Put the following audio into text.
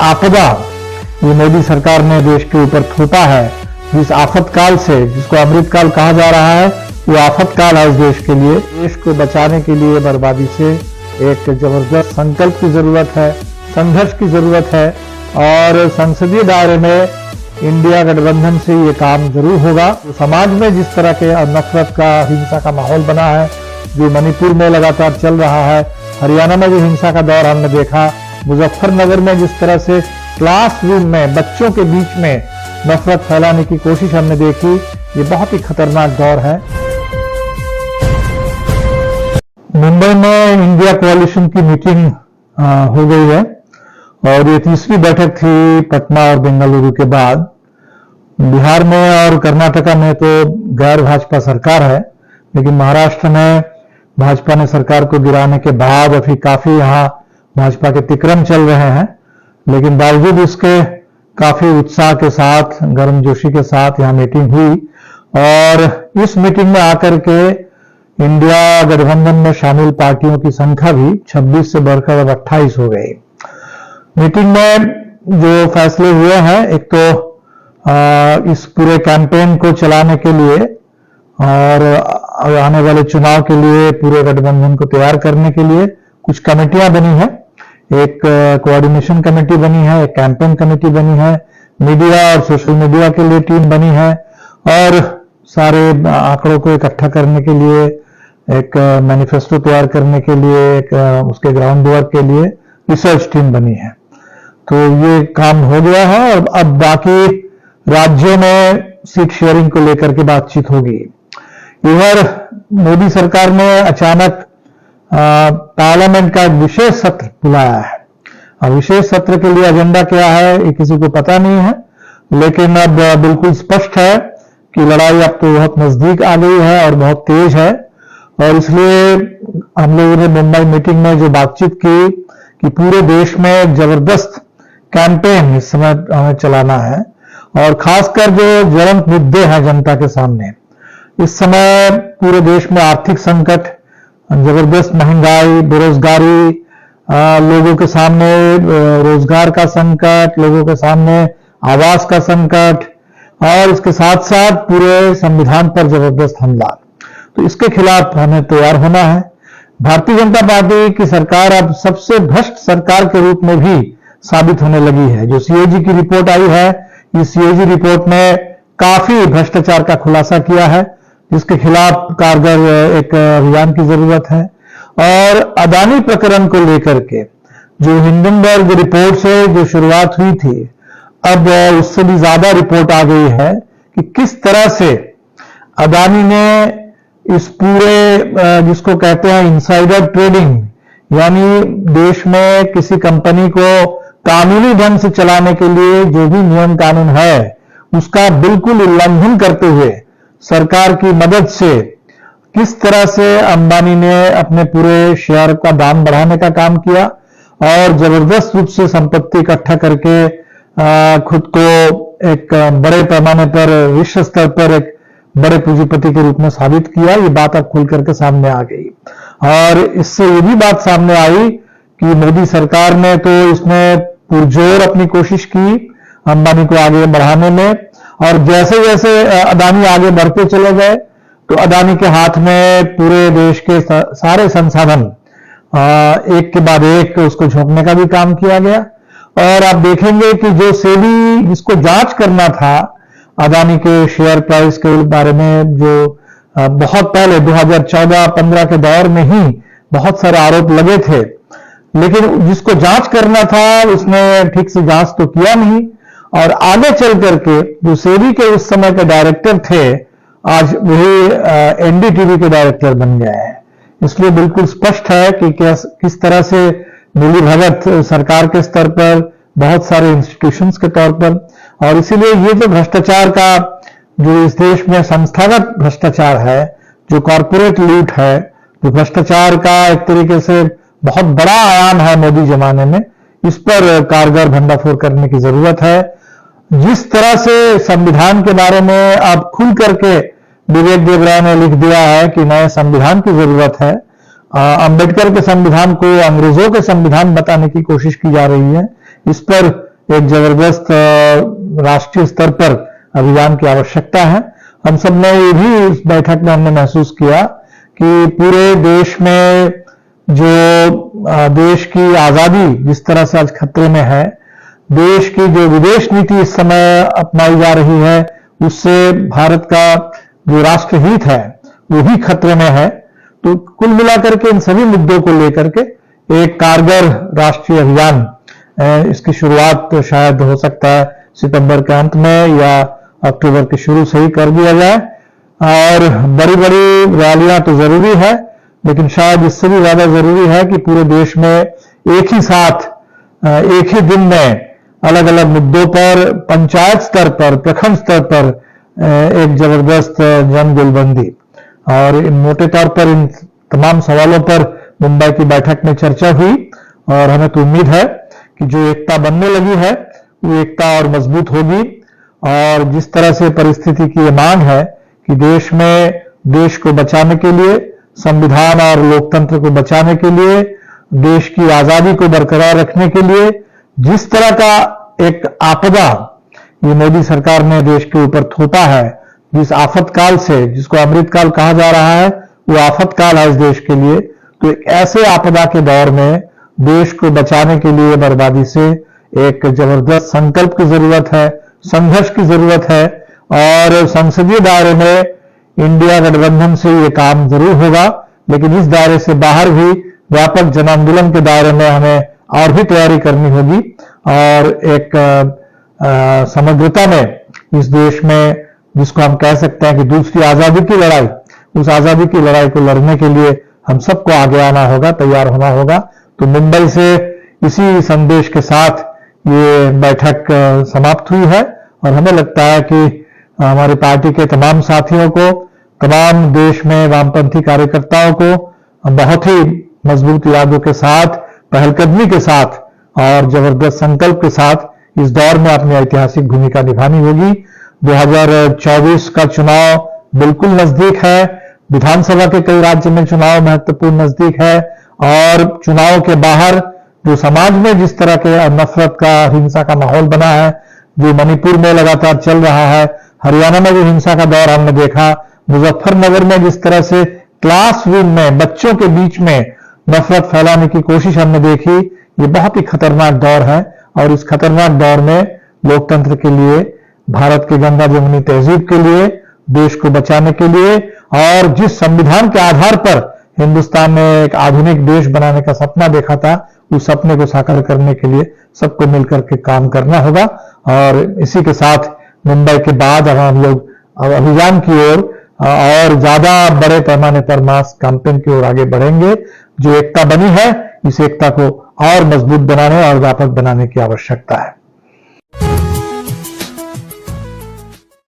आपदा ये मोदी सरकार ने देश के ऊपर थोपा है, जिस आफत काल से, जिसको अमृत काल कहा जा रहा है, वो आफत काल है इस देश के लिए। देश को बचाने के लिए बर्बादी से एक जबरदस्त संकल्प की जरूरत है, संघर्ष की जरूरत है और संसदीय दायरे में इंडिया गठबंधन से ये काम जरूर होगा। तो समाज में जिस तरह के नफरत का, हिंसा का माहौल बना है, जो मणिपुर में लगातार चल रहा है, हरियाणा में जो हिंसा का दौर हमने देखा, मुजफ्फरनगर में जिस तरह से क्लासरूम में बच्चों के बीच में नफरत फैलाने की कोशिश हमने देखी, ये बहुत ही खतरनाक दौर है। मुंबई में इंडिया कोalition की मीटिंग हो गई है और ये तीसरी बैठक थी पटना और बेंगलुरु के बाद। बिहार में और कर्नाटका में तो गैर भाजपा सरकार है, लेकिन महाराष्ट्र में भाजपा ने सरकार को गिराने के बाद अभी काफी यहाँ भाजपा के तिक्रम चल रहे हैं, लेकिन बावजूद उसके काफी उत्साह के साथ, गर्मजोशी के साथ यहाँ मीटिंग हुई और इस मीटिंग में आकर के इंडिया गठबंधन में शामिल पार्टियों की संख्या भी 26 से बढ़कर अब 28 हो गई। मीटिंग में जो फैसले हुए हैं, एक तो इस पूरे कैंपेन को चलाने के लिए और आने वाले चुनाव के लिए पूरे गठबंधन को तैयार करने के लिए कुछ कमेटियां बनी है। एक कोऑर्डिनेशन कमेटी बनी है, एक कैंपेन कमेटी बनी है, मीडिया और सोशल मीडिया के लिए टीम बनी है और सारे आंकड़ों को इकट्ठा करने के लिए, एक मैनिफेस्टो तैयार करने के लिए, एक उसके ग्राउंड वर्क के लिए रिसर्च टीम बनी है। तो ये काम हो गया है और अब बाकी राज्यों में सीट शेयरिंग को लेकर के बातचीत होगी। इधर मोदी सरकार ने अचानक पार्लियामेंट का एक विशेष सत्र बुलाया है। अब विशेष सत्र के लिए एजेंडा क्या है ये किसी को पता नहीं है, लेकिन अब बिल्कुल स्पष्ट है कि लड़ाई अब तो बहुत नजदीक आ गई है और बहुत तेज है और इसलिए हम लोगों ने मुंबई मीटिंग में जो बातचीत की कि पूरे देश में एक जबरदस्त कैंपेन इस समय हमें चलाना है और खासकर जो ज्वलंत मुद्दे हैं जनता के सामने इस समय, पूरे देश में आर्थिक संकट, जबरदस्त महंगाई, बेरोजगारी, लोगों के सामने रोजगार का संकट, लोगों के सामने आवास का संकट और इसके साथ साथ पूरे संविधान पर जबरदस्त हमला। तो इसके खिलाफ हमें तैयार होना है। भारतीय जनता पार्टी की सरकार अब सबसे भ्रष्ट सरकार के रूप में भी साबित होने लगी है। जो सीएजी की रिपोर्ट आई है, इस सीएजी रिपोर्ट ने काफी भ्रष्टाचार का खुलासा किया है, जिसके खिलाफ कारगर एक अभियान की जरूरत है। और अदानी प्रकरण को लेकर के जो हिंडनबर्ग रिपोर्ट से जो शुरुआत हुई थी, अब उससे भी ज्यादा रिपोर्ट आ गई है कि किस तरह से अदानी ने इस पूरे जिसको कहते हैं इनसाइडर ट्रेडिंग, यानी देश में किसी कंपनी को कानूनी ढंग से चलाने के लिए जो भी नियम कानून है उसका बिल्कुल उल्लंघन करते हुए सरकार की मदद से किस तरह से अंबानी ने अपने पूरे शेयर का दाम बढ़ाने का काम किया और जबरदस्त रूप से संपत्ति इकट्ठा करके खुद को एक बड़े पैमाने पर, विश्व स्तर पर एक बड़े पूंजीपति के रूप में साबित किया। ये बात अब खुल करके सामने आ गई और इससे ये भी बात सामने आई कि मोदी सरकार ने तो इसमें पुरजोर अपनी कोशिश की अंबानी को आगे बढ़ाने में और जैसे जैसे अदानी आगे बढ़ते चले गए तो अदानी के हाथ में पूरे देश के सारे संसाधन एक के बाद एक उसको झोंकने का भी काम किया गया। और आप देखेंगे कि जो सेबी जिसको जांच करना था अदानी के शेयर प्राइस के बारे में, जो बहुत पहले 2014-15 के दौर में ही बहुत सारे आरोप लगे थे, लेकिन जिसको जांच करना था उसने ठीक से जांच तो किया नहीं और आगे चल करके जो सेबी के उस समय के डायरेक्टर थे, आज वही एनडीटीवी के डायरेक्टर बन गए हैं। इसलिए बिल्कुल स्पष्ट है कि किस तरह से मिलीभगत सरकार के स्तर पर, बहुत सारे इंस्टीट्यूशंस के तौर पर, और इसीलिए ये जो भ्रष्टाचार का, जो इस देश में संस्थागत भ्रष्टाचार है, जो कॉरपोरेट लूट है, जो भ्रष्टाचार का एक तरीके से बहुत बड़ा आयाम है मोदी जमाने में, इस पर कारगर भंडाफोड़ करने की जरूरत है। जिस तरह से संविधान के बारे में अब खुल करके विवेक देवराय ने लिख दिया है कि नए संविधान की जरूरत है, अंबेडकर के संविधान को अंग्रेजों के संविधान बताने की कोशिश की जा रही है, इस पर एक जबरदस्त राष्ट्रीय स्तर पर अभियान की आवश्यकता है। हम सब ने ये भी इस बैठक में हमने महसूस किया कि पूरे देश में जो देश की आजादी जिस तरह से आज खतरे में है, देश की जो विदेश नीति इस समय अपनाई जा रही है, उससे भारत का जो राष्ट्रहित है वो भी खतरे में है। तो कुल मिलाकर के इन सभी मुद्दों को लेकर के एक कारगर राष्ट्रीय अभियान, इसकी शुरुआत तो शायद हो सकता है सितंबर के अंत में या अक्टूबर के शुरू से ही कर दिया जाए। और बड़ी बड़ी रैलियां तो जरूरी है, लेकिन शायद इससे भी ज्यादा जरूरी है कि पूरे देश में एक ही साथ एक ही दिन में अलग अलग मुद्दों पर पंचायत स्तर पर, प्रखंड स्तर पर एक जबरदस्त जन जुलबंदी, और मोटे तौर पर इन तमाम सवालों पर मुंबई की बैठक में चर्चा हुई। और हमें तो उम्मीद है कि जो एकता बनने लगी है वो एकता और मजबूत होगी। और जिस तरह से परिस्थिति की ये मांग है कि देश में देश को बचाने के लिए, संविधान और लोकतंत्र को बचाने के लिए, देश की आजादी को बरकरार रखने के लिए जिस तरह का एक आपदा ये मोदी सरकार ने देश के ऊपर थोपा है, जिस आफतकाल से, जिसको अमृतकाल कहा जा रहा है, वो आफतकाल है इस देश के लिए। तो एक ऐसे आपदा के दौर में देश को बचाने के लिए बर्बादी से एक जबरदस्त संकल्प की जरूरत है, संघर्ष की जरूरत है। और संसदीय दायरे में इंडिया गठबंधन से ये काम जरूर होगा, लेकिन इस दायरे से बाहर भी व्यापक जन आंदोलन के दायरे में हमें और भी तैयारी करनी होगी। और एक समग्रता में इस देश में, जिसको हम कह सकते हैं कि दूसरी आजादी की लड़ाई, उस आजादी की लड़ाई को लड़ने के लिए हम सबको आगे आना होगा, तैयार होना होगा। तो मुंबई से इसी संदेश के साथ ये बैठक समाप्त हुई है। और हमें लगता है कि हमारी पार्टी के तमाम साथियों को, तमाम देश में वामपंथी कार्यकर्ताओं को बहुत ही मजबूत इरादों के साथ, पहलकदमी के साथ और जबरदस्त संकल्प के साथ इस दौर में अपनी ऐतिहासिक भूमिका निभानी होगी। 2024 का चुनाव बिल्कुल नजदीक है, विधानसभा के कई राज्य में चुनाव महत्वपूर्ण नजदीक है। और चुनाव के बाहर जो समाज में जिस तरह के नफरत का, हिंसा का माहौल बना है, जो मणिपुर में लगातार चल रहा है, हरियाणा में जो हिंसा का दौर हमने देखा, मुजफ्फरनगर में जिस तरह से क्लासरूम में बच्चों के बीच में नफरत फैलाने की कोशिश हमने देखी, ये बहुत ही खतरनाक दौर है। और इस खतरनाक दौर में लोकतंत्र के लिए, भारत के गंगा जमुनी तहजीब के लिए, देश को बचाने के लिए, और जिस संविधान के आधार पर हिंदुस्तान ने एक आधुनिक देश बनाने का सपना देखा था, उस सपने को साकार करने के लिए सबको मिलकर के काम करना होगा। और इसी के साथ मुंबई के बाद अब हम लोग अभियान की ओर और ज्यादा बड़े पैमाने पर मास कैंपेन की ओर आगे बढ़ेंगे। जो एकता बनी है, इस एकता को और मजबूत बनाने और व्यापक बनाने की आवश्यकता है।